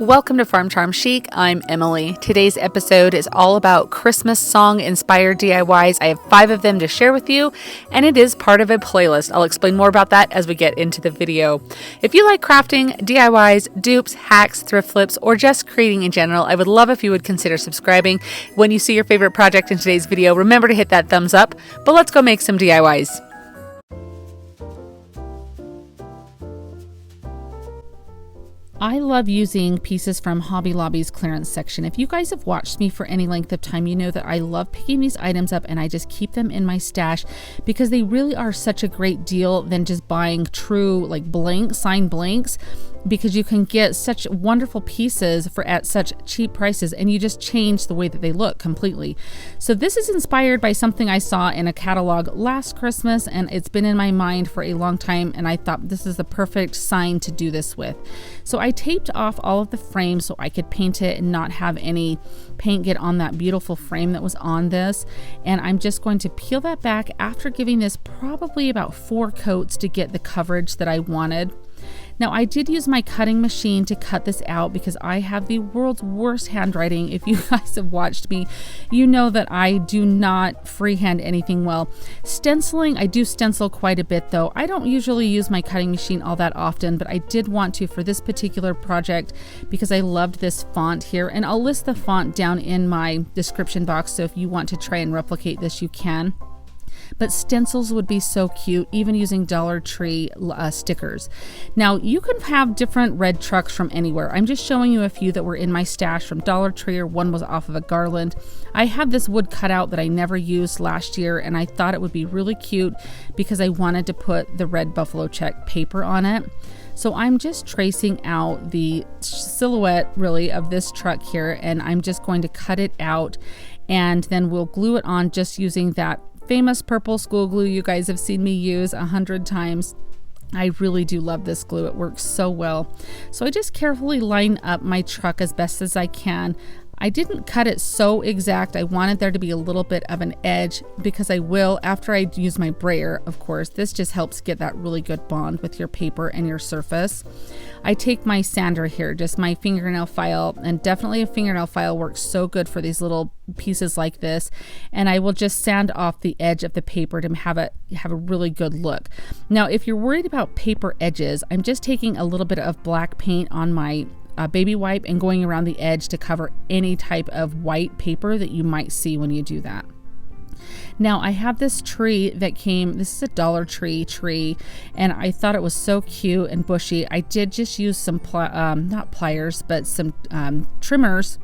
Welcome to Farm Charm Chic. I'm Emily. Today's episode is all about Christmas song inspired DIYs. I have 5 of them to share with you, and it is part of a playlist. I'll explain more about that as we get into the video. If you like crafting, DIYs, dupes, hacks, thrift flips, or just creating in general, I would love if you would consider subscribing. When you see your favorite project in today's video, remember to hit that thumbs up, but let's go make some DIYs. I love using pieces from Hobby Lobby's clearance section. If you guys have watched me for any length of time, you know that I love picking these items up and I just keep them in my stash because they really are such a great deal than just buying true like signed blanks, because you can get such wonderful pieces at such cheap prices and you just change the way that they look completely. So this is inspired by something I saw in a catalog last Christmas, and it's been in my mind for a long time, and I thought this is the perfect sign to do this with. So I taped off all of the frames so I could paint it and not have any paint get on that beautiful frame that was on this. And I'm just going to peel that back after giving this probably about 4 coats to get the coverage that I wanted. Now, I did use my cutting machine to cut this out because I have the world's worst handwriting. If you guys have watched me, you know that I do not freehand anything well. Stenciling, I do stencil quite a bit though. I don't usually use my cutting machine all that often, but I did want to for this particular project because I loved this font here. And I'll list the font down in my description box, so if you want to try and replicate this, you can. But stencils would be so cute, even using Dollar Tree stickers. Now, you can have different red trucks from anywhere. I'm just showing you a few that were in my stash from Dollar Tree, or one was off of a garland. I have this wood cutout that I never used last year, and I thought it would be really cute because I wanted to put the red buffalo check paper on it. So I'm just tracing out the silhouette really of this truck here, and I'm just going to cut it out, and then we'll glue it on just using that famous purple school glue you guys have seen me use 100 times. I really do love this glue. It works so well. So I just carefully line up my truck as best as I can. I didn't cut it so exact. I wanted there to be a little bit of an edge because I will after I use my brayer, of course. This just helps get that really good bond with your paper and your surface. I take my sander here, just my fingernail file, and definitely a fingernail file works so good for these little pieces like this, and I will just sand off the edge of the paper to have a really good look. Now, if you're worried about paper edges, I'm just taking a little bit of black paint on my baby wipe and going around the edge to cover any type of white paper that you might see when you do that. Now, I have this tree that this is a Dollar Tree tree, and I thought it was so cute and bushy. I did just use some, not pliers, but some trimmers.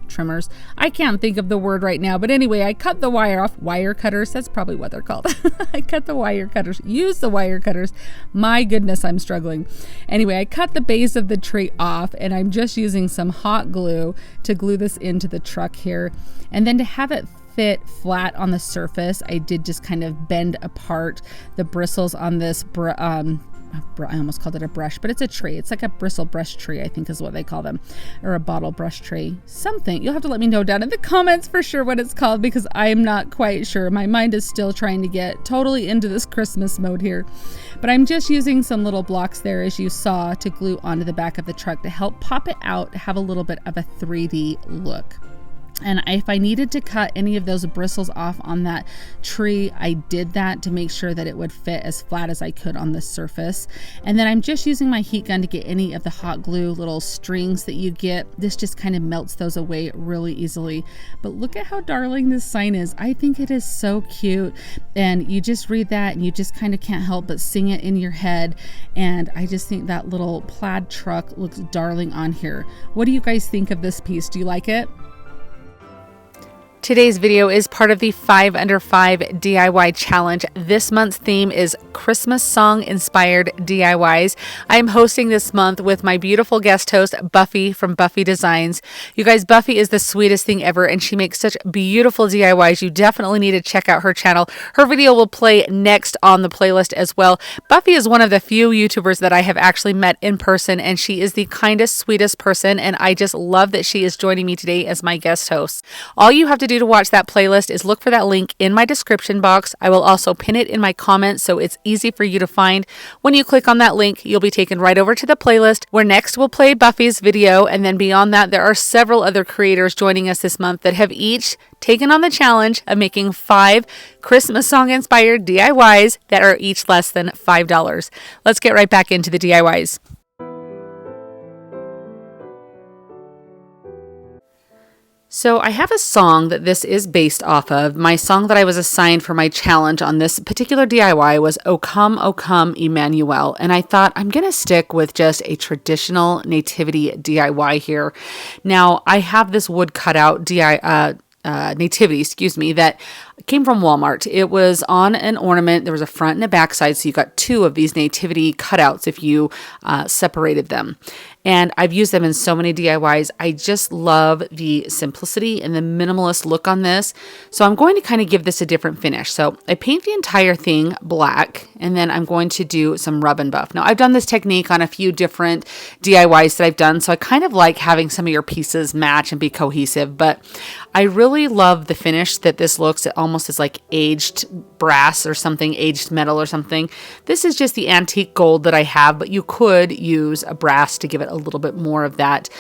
I can't think of the word right now, but anyway, I cut the wire off. Wire cutters, that's probably what they're called. I cut the wire cutters, use the wire cutters. My goodness, I'm struggling. Anyway, I cut the base of the tree off, and I'm just using some hot glue to glue this into the truck here. And then to have it fit flat on the surface, I did just kind of bend apart the bristles on this I almost called it a brush, but it's a tree. It's like a bristle brush tree, I think is what they call them, or a bottle brush tree, something. You'll have to let me know down in the comments for sure what it's called, because I'm not quite sure. My mind is still trying to get totally into this Christmas mode here. But I'm just using some little blocks there, as you saw, to glue onto the back of the truck to help pop it out, have a little bit of a 3D look. And if I needed to cut any of those bristles off on that tree, I did that to make sure that it would fit as flat as I could on the surface. And then I'm just using my heat gun to get any of the hot glue little strings that you get. This just kind of melts those away really easily. But look at how darling this sign is. I think it is so cute. And you just read that and you just kind of can't help but sing it in your head. And I just think that little plaid truck looks darling on here. What do you guys think of this piece? Do you like it? Today's video is part of the 5 Under 5 DIY challenge. This month's theme is Christmas song inspired DIYs. I'm hosting this month with my beautiful guest host, Buffie from Buffie Designs. You guys, Buffie is the sweetest thing ever, and she makes such beautiful DIYs. You definitely need to check out her channel. Her video will play next on the playlist as well. Buffie is one of the few YouTubers that I have actually met in person, and she is the kindest, sweetest person, and I just love that she is joining me today as my guest host. All you have to do do to watch that playlist is look for that link in my description box. I will also pin it in my comments so it's easy for you to find. When you click on that link, you'll be taken right over to the playlist where next we'll play Buffy's video. And then beyond that, there are several other creators joining us this month that have each taken on the challenge of making 5 Christmas song inspired DIYs that are each less than $5. Let's get right back into the DIYs. So I have a song that this is based off of. My song that I was assigned for my challenge on this particular DIY was O Come, Emmanuel. And I thought I'm going to stick with just a traditional nativity DIY here. Now I have this wood cutout nativity, that came from Walmart. It was on an ornament. There was a front and a back side. So you got 2 of these nativity cutouts if you separated them. And I've used them in so many DIYs. I just love the simplicity and the minimalist look on this. So I'm going to kind of give this a different finish. So I paint the entire thing black, and then I'm going to do some rub and buff. Now I've done this technique on a few different DIYs that I've done. So I kind of like having some of your pieces match and be cohesive, but I really love the finish that this looks. It almost is like aged brass or something, aged metal or something. This is just the antique gold that I have, but you could use a brass to give it a little bit more of that,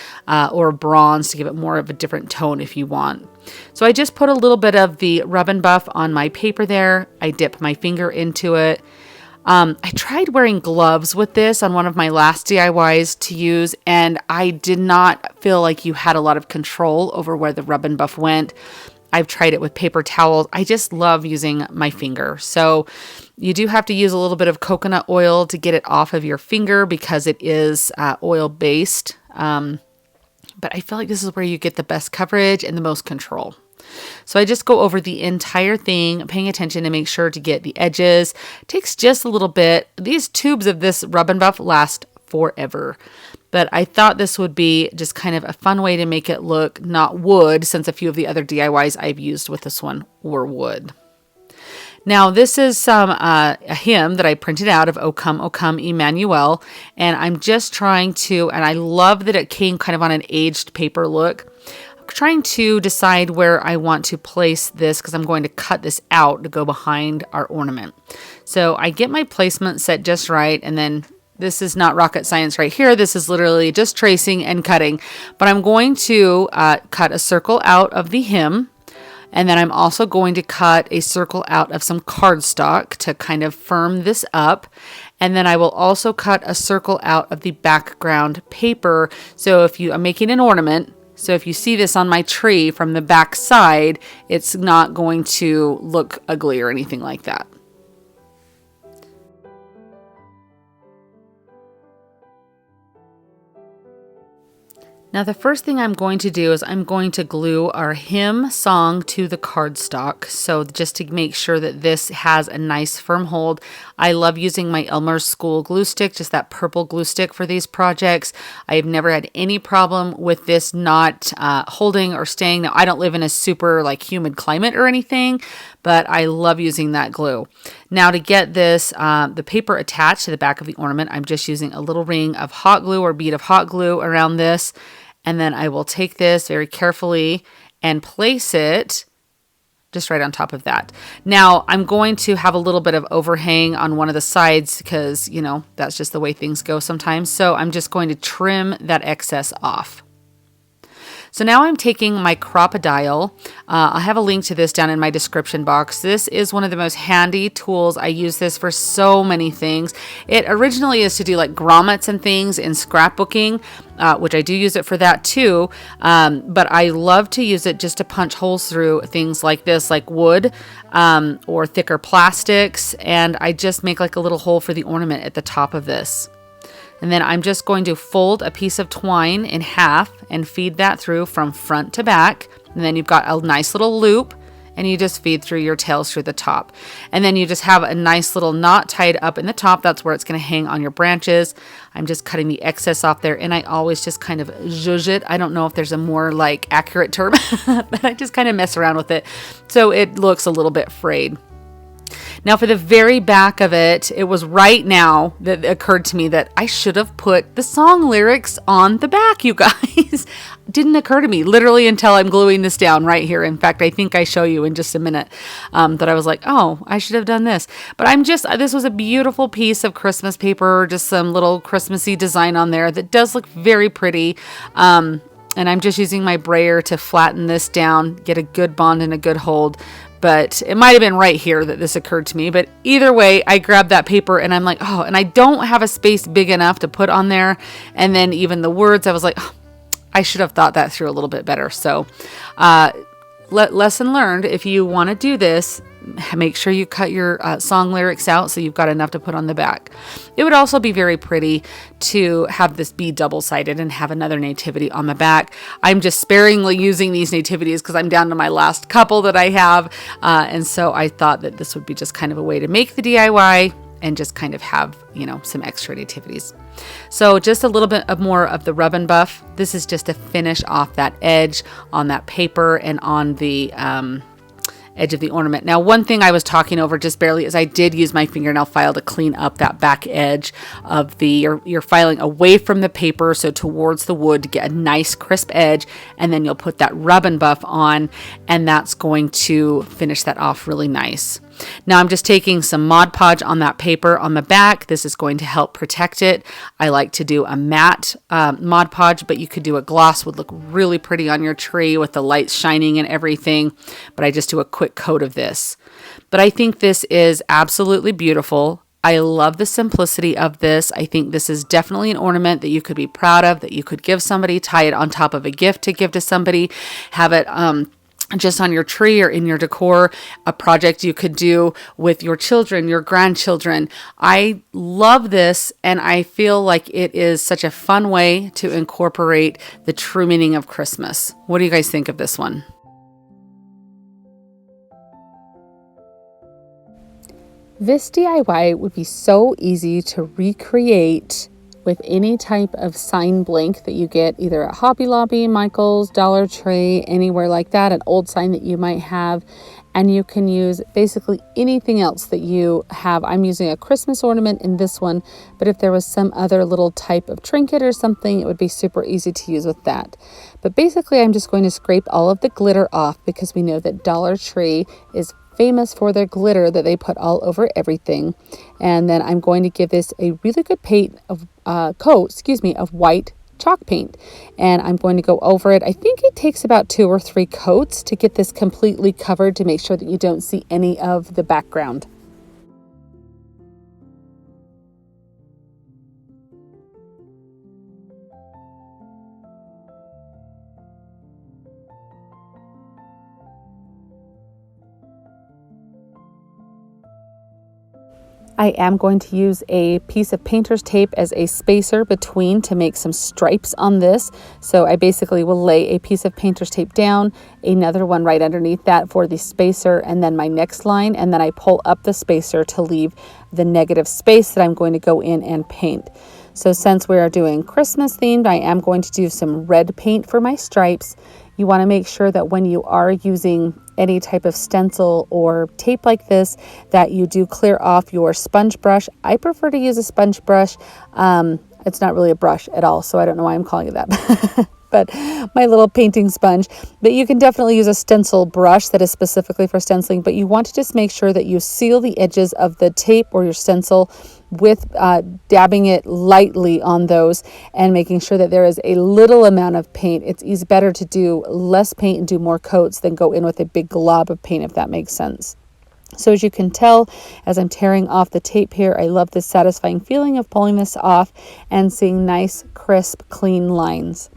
or bronze to give it more of a different tone if you want. So I just put a little bit of the rub and buff on my paper there. I dip my finger into it. I tried wearing gloves with this on one of my last DIYs to use, and I did not feel like you had a lot of control over where the rub and buff went. I've tried it with paper towels. I just love using my finger. So you do have to use a little bit of coconut oil to get it off of your finger because it is oil based. But I feel like this is where you get the best coverage and the most control. So I just go over the entire thing, paying attention to make sure to get the edges. It takes just a little bit. These tubes of this rub and buff last forever. But I thought this would be just kind of a fun way to make it look not wood, since a few of the other DIYs I've used with this one were wood. Now, this is a hymn that I printed out of O Come, Emmanuel. And I'm just trying to, and I love that it came kind of on an aged paper look. I'm trying to decide where I want to place this because I'm going to cut this out to go behind our ornament. So I get my placement set just right, and then this is not rocket science right here. This is literally just tracing and cutting. But I'm going to cut a circle out of the hem. And then I'm also going to cut a circle out of some cardstock to kind of firm this up. And then I will also cut a circle out of the background paper. So I'm making an ornament. So if you see this on my tree from the back side, it's not going to look ugly or anything like that. Now the first thing I'm going to do is I'm going to glue our hymn song to the cardstock. So just to make sure that this has a nice firm hold. I love using my Elmer's School glue stick, just that purple glue stick for these projects. I've never had any problem with this not holding or staying. Now I don't live in a super humid climate or anything, but I love using that glue. Now to get this, the paper attached to the back of the ornament, I'm just using a little ring of hot glue or bead of hot glue around this. And then I will take this very carefully and place it just right on top of that. Now I'm going to have a little bit of overhang on one of the sides because, that's just the way things go sometimes. So I'm just going to trim that excess off. So now I'm taking my Crop-A-Dial. I have a link to this down in my description box. This is one of the most handy tools. I use this for so many things. It originally is to do grommets and things in scrapbooking, which I do use it for that too. But I love to use it just to punch holes through things like this, like wood or thicker plastics. And I just make a little hole for the ornament at the top of this. And then I'm just going to fold a piece of twine in half and feed that through from front to back. And then you've got a nice little loop and you just feed through your tails through the top. And then you just have a nice little knot tied up in the top. That's where it's going to hang on your branches. I'm just cutting the excess off there, and I always just kind of zhuzh it. I don't know if there's a more accurate term, but I just kind of mess around with it so it looks a little bit frayed. Now for the very back of it, it was right now that it occurred to me that I should have put the song lyrics on the back, you guys. Didn't occur to me literally until I'm gluing this down right here. In fact, I think I show you in just a minute that I was like, oh, I should have done this. But this was a beautiful piece of Christmas paper, just some little Christmassy design on there that does look very pretty. And I'm just using my brayer to flatten this down, get a good bond and a good hold. But it might have been right here that this occurred to me. But either way, I grabbed that paper and I'm like, oh, and I don't have a space big enough to put on there. And then even the words, I was like, oh, I should have thought that through a little bit better. So lesson learned, if you want to do this, make sure you cut your song lyrics out so you've got enough to put on the back. It would also be very pretty to have this be double-sided and have another nativity on the back. I'm just sparingly using these nativities because I'm down to my last couple that I have. And so I thought that this would be just kind of a way to make the DIY and just kind of have, some extra nativities. So just a little bit more of the rub and buff. This is just to finish off that edge on that paper and on the edge of the ornament. Now, one thing I was talking over just barely is I did use my fingernail file to clean up that back edge of you're filing away from the paper, so towards the wood to get a nice crisp edge, and then you'll put that rub and buff on, and that's going to finish that off really nice. Now I'm just taking some Mod Podge on that paper on the back. This is going to help protect it. I like to do a matte Mod Podge, but you could do a gloss, would look really pretty on your tree with the lights shining and everything. But I just do a quick coat of this. But I think this is absolutely beautiful. I love the simplicity of this. I think this is definitely an ornament that you could be proud of, that you could give somebody, tie it on top of a gift to give to somebody, have it just on your tree or in your decor, a project you could do with your children, your grandchildren. I love this, and I feel like it is such a fun way to incorporate the true meaning of Christmas. What do you guys think of this one? This DIY would be so easy to recreate with any type of sign blank that you get either at Hobby Lobby, Michael's, Dollar Tree, anywhere like that, an old sign that you might have. And you can use basically anything else that you have. I'm using a Christmas ornament in this one, but if there was some other little type of trinket or something, it would be super easy to use with that. But basically, I'm just going to scrape all of the glitter off because we know that Dollar Tree is famous for their glitter that they put all over everything. And then I'm going to give this a really good coat of white chalk paint, and I'm going to go over it. I think it takes about 2 or 3 coats to get this completely covered to make sure that you don't see any of the background. I am going to use a piece of painter's tape as a spacer between to make some stripes on this. So I basically will lay a piece of painter's tape down, another one right underneath that for the spacer, and then my next line, and then I pull up the spacer to leave the negative space that I'm going to go in and paint. So since we are doing Christmas themed, I am going to do some red paint for my stripes. You want to make sure that when you are using any type of stencil or tape like this, that you do clear off your sponge brush. I prefer to use a sponge brush. It's not really a brush at all, so I don't know why I'm calling it that. But my little painting sponge. But you can definitely use a stencil brush that is specifically for stenciling, but you want to just make sure that you seal the edges of the tape or your stencil with dabbing it lightly on those and making sure that there is a little amount of paint. It's better to do less paint and do more coats than go in with a big glob of paint, if that makes sense. So as you can tell, as I'm tearing off the tape here, I love this satisfying feeling of pulling this off and seeing nice, crisp, clean lines.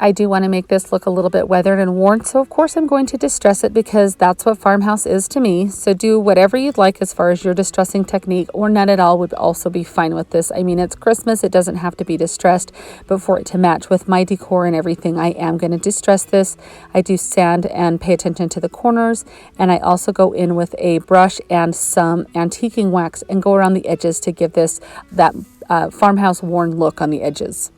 I do want to make this look a little bit weathered and worn, so of course I'm going to distress it because that's what Farmhouse is to me. So do whatever you'd like as far as your distressing technique, or none at all would also be fine with this. I mean, it's Christmas, it doesn't have to be distressed, but for it to match with my decor and everything, I am going to distress this. I do sand and pay attention to the corners, and I also go in with a brush and some antiquing wax and go around the edges to give this that farmhouse worn look on the edges.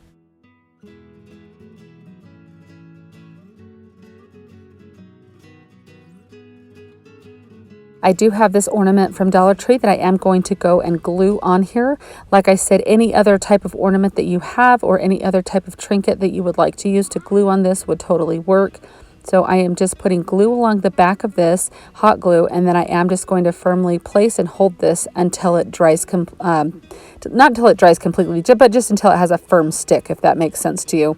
I do have this ornament from Dollar Tree that I am going to go and glue on here. Like I said, any other type of ornament that you have or any other type of trinket that you would like to use to glue on this would totally work. So I am just putting glue along the back of this, hot glue, and then I am just going to firmly place and hold this until it dries, not until it dries completely, but just until it has a firm stick, if that makes sense to you.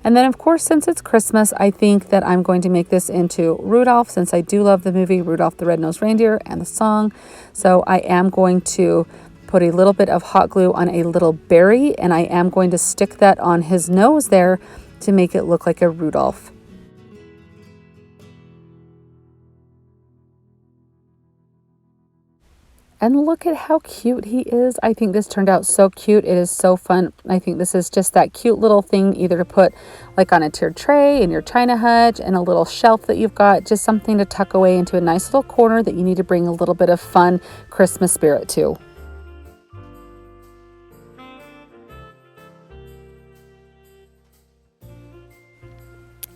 And then of course, since it's Christmas, I think that I'm going to make this into Rudolph, since I do love the movie Rudolph the Red-Nosed Reindeer and the song. So I am going to put a little bit of hot glue on a little berry, and I am going to stick that on his nose there to make it look like a Rudolph. And look at how cute he is. I think this turned out so cute. It is so fun. I think this is just that cute little thing either to put like on a tiered tray in your china hutch and a little shelf that you've got, just something to tuck away into a nice little corner that you need to bring a little bit of fun Christmas spirit to.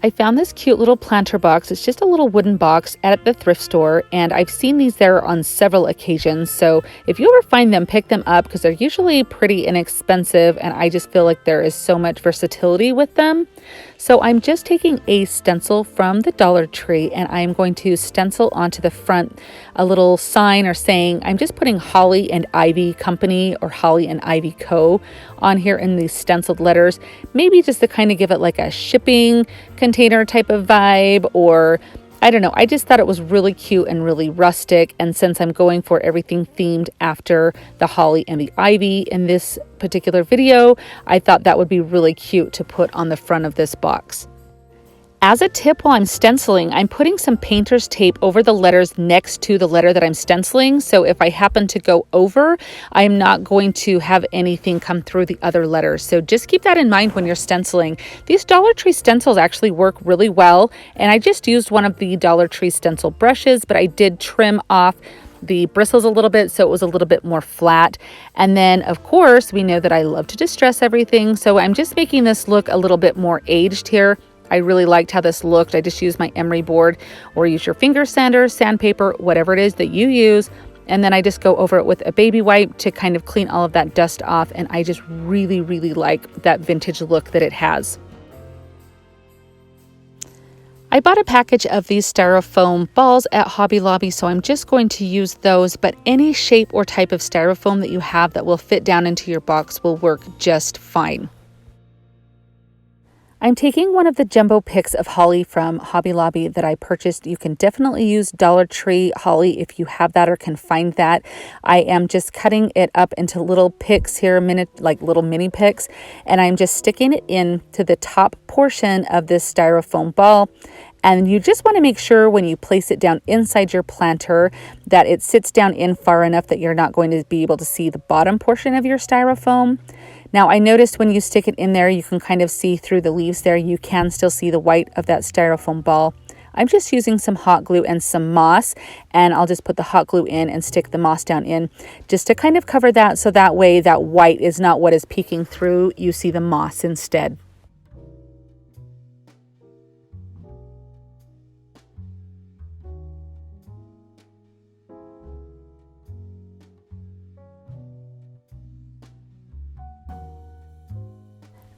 I found this cute little planter box. It's just a little wooden box at the thrift store, and I've seen these there on several occasions. So if you ever find them, pick them up because they're usually pretty inexpensive, and I just feel like there is so much versatility with them. So I'm just taking a stencil from the Dollar Tree, and I'm going to stencil onto the front a little sign or saying, I'm just putting Holly and Ivy Company or Holly and Ivy Co. on here in these stenciled letters, maybe just to kind of give it like a shipping container type of vibe, or I don't know. I just thought it was really cute and really rustic, and since I'm going for everything themed after the holly and the ivy in this particular video, I thought that would be really cute to put on the front of this box. As a tip while I'm stenciling, I'm putting some painter's tape over the letters next to the letter that I'm stenciling. So if I happen to go over, I'm not going to have anything come through the other letters. So just keep that in mind when you're stenciling. These Dollar Tree stencils actually work really well. And I just used one of the Dollar Tree stencil brushes, but I did trim off the bristles a little bit so it was a little bit more flat. And then of course, we know that I love to distress everything. So I'm just making this look a little bit more aged here. I really liked how this looked. I just used my emery board, or use your finger sander, sandpaper, whatever it is that you use. And then I just go over it with a baby wipe to kind of clean all of that dust off. And I just really, really like that vintage look that it has. I bought a package of these styrofoam balls at Hobby Lobby, so I'm just going to use those, but any shape or type of styrofoam that you have that will fit down into your box will work just fine. I'm taking one of the jumbo picks of holly from Hobby Lobby that I purchased. You can definitely use Dollar Tree holly if you have that or can find that. I am just cutting it up into little picks here, like little mini picks, and I'm just sticking it into the top portion of this styrofoam ball. And you just want to make sure when you place it down inside your planter that it sits down in far enough that you're not going to be able to see the bottom portion of your styrofoam. Now I noticed when you stick it in there, you can kind of see through the leaves there. You can still see the white of that styrofoam ball. I'm just using some hot glue and some moss, and I'll just put the hot glue in and stick the moss down in just to kind of cover that, so that way that white is not what is peeking through. You see the moss instead.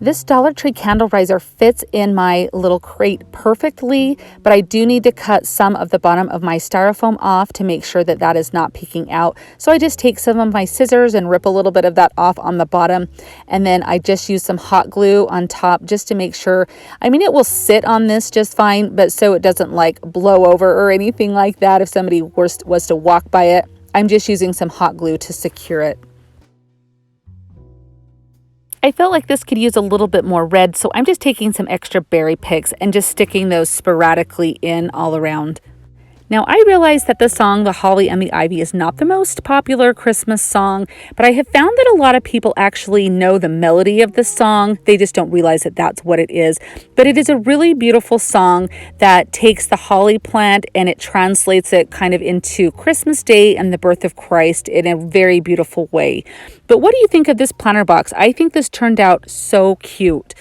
This Dollar Tree candle riser fits in my little crate perfectly, but I do need to cut some of the bottom of my styrofoam off to make sure that that is not peeking out. So I just take some of my scissors and rip a little bit of that off on the bottom, and then I just use some hot glue on top just to make sure. I mean, it will sit on this just fine, but so it doesn't like blow over or anything like that if somebody was to walk by it. I'm just using some hot glue to secure it. I felt like this could use a little bit more red, so I'm just taking some extra berry picks and just sticking those sporadically in all around. Now, I realize that the song The Holly and the Ivy is not the most popular Christmas song, but I have found that a lot of people actually know the melody of the song. They just don't realize that that's what it is. But it is a really beautiful song that takes the holly plant and it translates it kind of into Christmas Day and the birth of Christ in a very beautiful way. But what do you think of this planter box? I think this turned out so cute.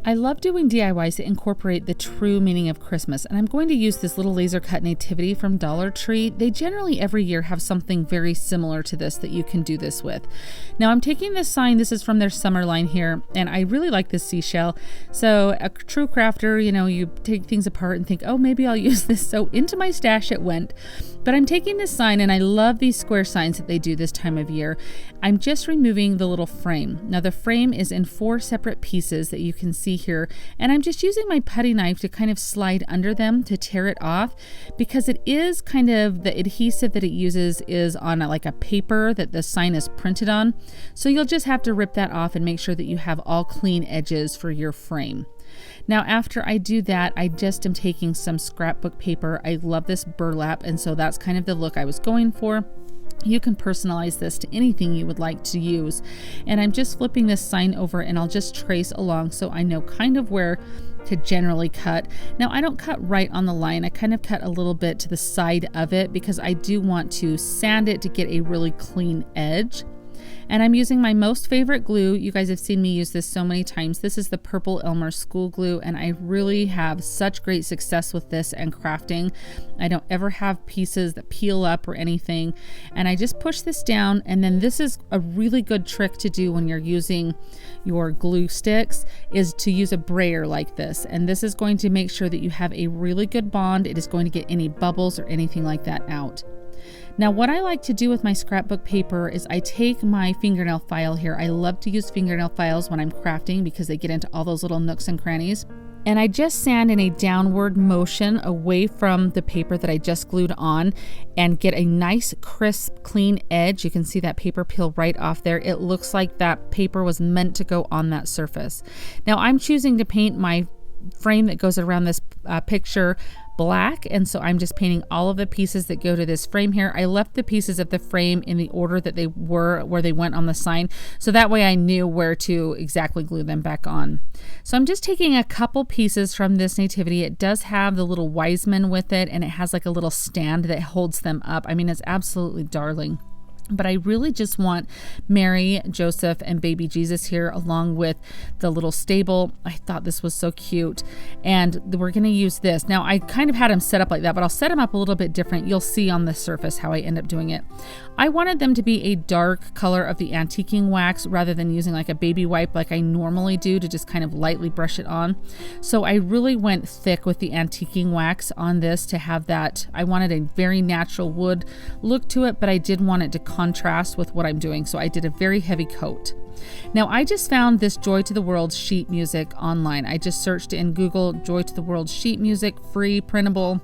I love doing DIYs that incorporate the true meaning of Christmas, and I'm going to use this little laser cut nativity from Dollar Tree. They generally every year have something very similar to this that you can do this with. Now I'm taking this sign, this is from their summer line here, and I really like this seashell. So a true crafter, you take things apart and think, oh, maybe I'll use this. So into my stash it went. But I'm taking this sign, and I love these square signs that they do this time of year. I'm just removing the little frame. Now the frame is in 4 separate pieces that you can see here, and I'm just using my putty knife to kind of slide under them to tear it off, because it is kind of the adhesive that it uses is on like a paper that the sign is printed on. So you'll just have to rip that off and make sure that you have all clean edges for your frame. Now after I do that, I just am taking some scrapbook paper. I love this burlap, and so that's kind of the look I was going for. You can personalize this to anything you would like to use. And I'm just flipping this sign over, and I'll just trace along so I know kind of where to generally cut. Now I don't cut right on the line. I kind of cut a little bit to the side of it because I do want to sand it to get a really clean edge. And I'm using my most favorite glue. You guys have seen me use this so many times. This is the Purple Elmer School Glue, and I really have such great success with this and crafting. I don't ever have pieces that peel up or anything. And I just push this down, and then this is a really good trick to do when you're using your glue sticks, is to use a brayer like this. And this is going to make sure that you have a really good bond. It is going to get any bubbles or anything like that out. Now what I like to do with my scrapbook paper is I take my fingernail file here. I love to use fingernail files when I'm crafting because they get into all those little nooks and crannies. And I just sand in a downward motion away from the paper that I just glued on and get a nice crisp clean edge. You can see that paper peel right off there. It looks like that paper was meant to go on that surface. Now I'm choosing to paint my frame that goes around this picture black, and so I'm just painting all of the pieces that go to this frame here. I left the pieces of the frame in the order that they were, where they went on the sign, so that way I knew where to exactly glue them back on. So I'm just taking a couple pieces from this nativity. It does have the little wise men with it, and it has like a little stand that holds them up. I mean, it's absolutely darling. But I really just want Mary, Joseph, and baby Jesus here along with the little stable. I thought this was so cute. And we're going to use this. Now, I kind of had them set up like that, but I'll set them up a little bit different. You'll see on the surface how I end up doing it. I wanted them to be a dark color of the antiquing wax rather than using like a baby wipe like I normally do to just kind of lightly brush it on. So I really went thick with the antiquing wax on this to have that. I wanted a very natural wood look to it, but I did want it to contrast with what I'm doing, so I did a very heavy coat. Now I just found this Joy to the World sheet music online. I just searched in Google Joy to the World sheet music, free, printable.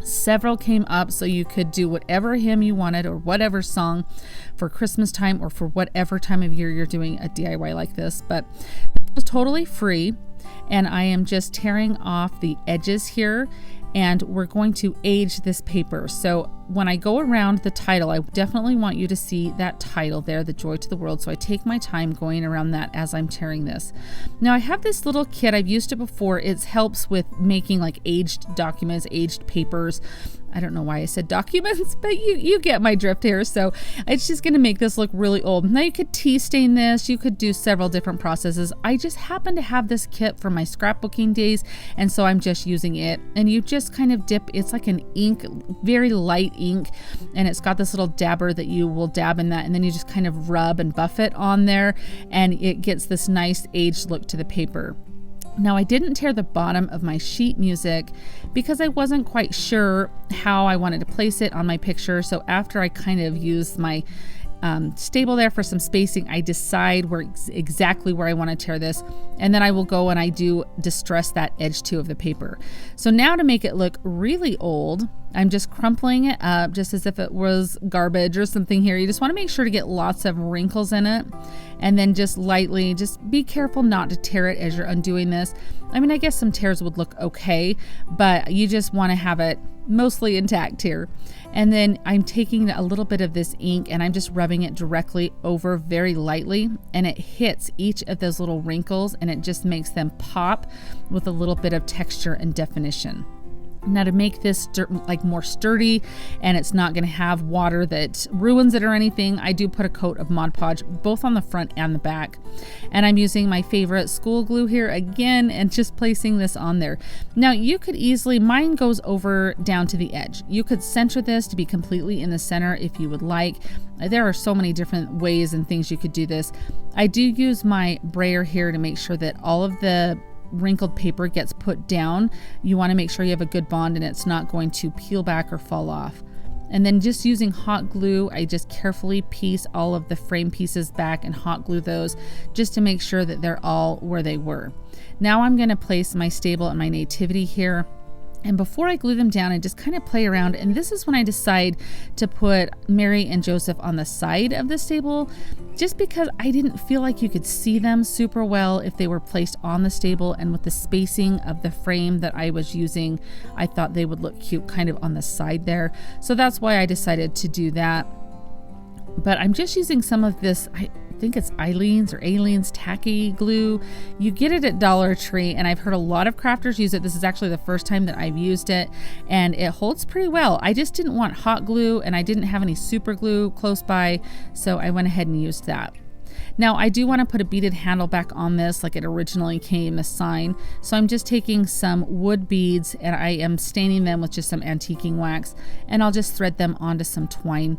Several came up, so you could do whatever hymn you wanted or whatever song for Christmas time or for whatever time of year you're doing a DIY like this. But it was totally free, and I am just tearing off the edges here, and we're going to age this paper. So when I go around the title, I definitely want you to see that title there, The Joy to the World. So I take my time going around that as I'm tearing this. Now I have this little kit. I've used it before. It helps with making like aged documents, aged papers. I don't know why I said documents, but you get my drift here. So it's just going to make this look really old. Now you could tea stain this. You could do several different processes. I just happen to have this kit for my scrapbooking days, and so I'm just using it. And you just kind of dip. It's like an ink, very light ink, and it's got this little dabber that you will dab in that, and then you just kind of rub and buff it on there, and it gets this nice aged look to the paper. Now I didn't tear the bottom of my sheet music because I wasn't quite sure how I wanted to place it on my picture. So after I kind of used my stable there for some spacing, I decide exactly where I want to tear this, and then I will go and I do distress that edge too of the paper. So now to make it look really old, I'm just crumpling it up just as if it was garbage or something here. You just want to make sure to get lots of wrinkles in it, and then just lightly, just be careful not to tear it as you're undoing this. I mean, I guess some tears would look okay, but you just want to have it mostly intact here. And then I'm taking a little bit of this ink and I'm just rubbing it directly over very lightly, and it hits each of those little wrinkles and it just makes them pop with a little bit of texture and definition. Now, to make this like more sturdy and it's not going to have water that ruins it or anything, I do put a coat of Mod Podge both on the front and the back. And I'm using my favorite school glue here again and just placing this on there. Now, you could easily, mine goes over down to the edge. You could center this to be completely in the center if you would like. There are so many different ways and things you could do this. I do use my brayer here to make sure that all of the wrinkled paper gets put down. You want to make sure you have a good bond and it's not going to peel back or fall off. And then just using hot glue, I just carefully piece all of the frame pieces back and hot glue those just to make sure that they're all where they were. Now I'm going to place my stable and my nativity here. And before I glue them down, I just kind of play around, and this is when I decide to put Mary and Joseph on the side of the stable, just because I didn't feel like you could see them super well if they were placed on the stable, and with the spacing of the frame that I was using, I thought they would look cute kind of on the side there. So that's why I decided to do that. But I'm just using some of this, I think it's Aleene's tacky glue. You get it at Dollar Tree, and I've heard a lot of crafters use it. This is actually the first time that I've used it, and it holds pretty well. I just didn't want hot glue, and I didn't have any super glue close by, so I went ahead and used that. Now, I do want to put a beaded handle back on this like it originally came, the sign. So I'm just taking some wood beads and I am staining them with just some antiquing wax, and I'll just thread them onto some twine.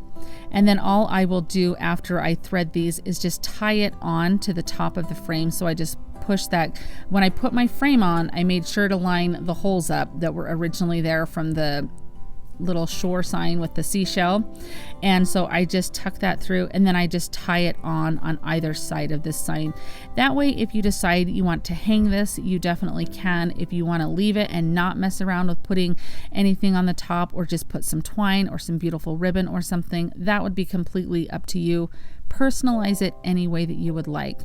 And then all I will do after I thread these is just tie it on to the top of the frame. So I just push that. When I put my frame on, I made sure to line the holes up that were originally there from the little shore sign with the seashell, and so I just tuck that through, and then I just tie it on either side of this sign. That way, if you decide you want to hang this, you definitely can. If you want to leave it and not mess around with putting anything on the top, or just put some twine or some beautiful ribbon or something, that would be completely up to you. Personalize it any way that you would like.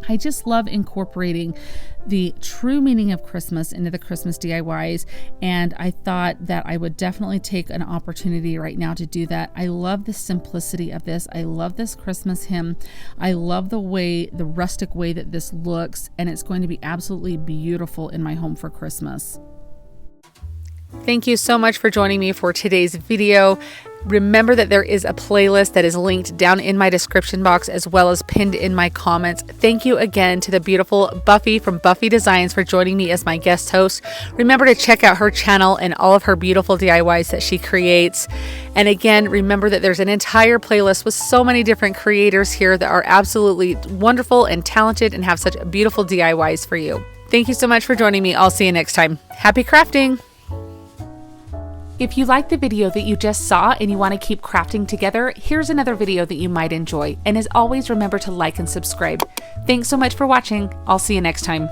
I just love incorporating the true meaning of Christmas into the Christmas DIYs, and I thought that I would definitely take an opportunity right now to do that. I love the simplicity of this. I love this Christmas hymn. I love the rustic way that this looks, and it's going to be absolutely beautiful in my home for Christmas. Thank you so much for joining me for today's video. Remember that there is a playlist that is linked down in my description box as well as pinned in my comments. Thank you again to the beautiful Buffie from Buffie Designs for joining me as my guest host. Remember to check out her channel and all of her beautiful DIYs that she creates. And again, remember that there's an entire playlist with so many different creators here that are absolutely wonderful and talented and have such beautiful DIYs for you. Thank you so much for joining me. I'll see you next time. Happy crafting! If you like the video that you just saw and you want to keep crafting together, here's another video that you might enjoy. And as always, remember to like and subscribe. Thanks so much for watching. I'll see you next time.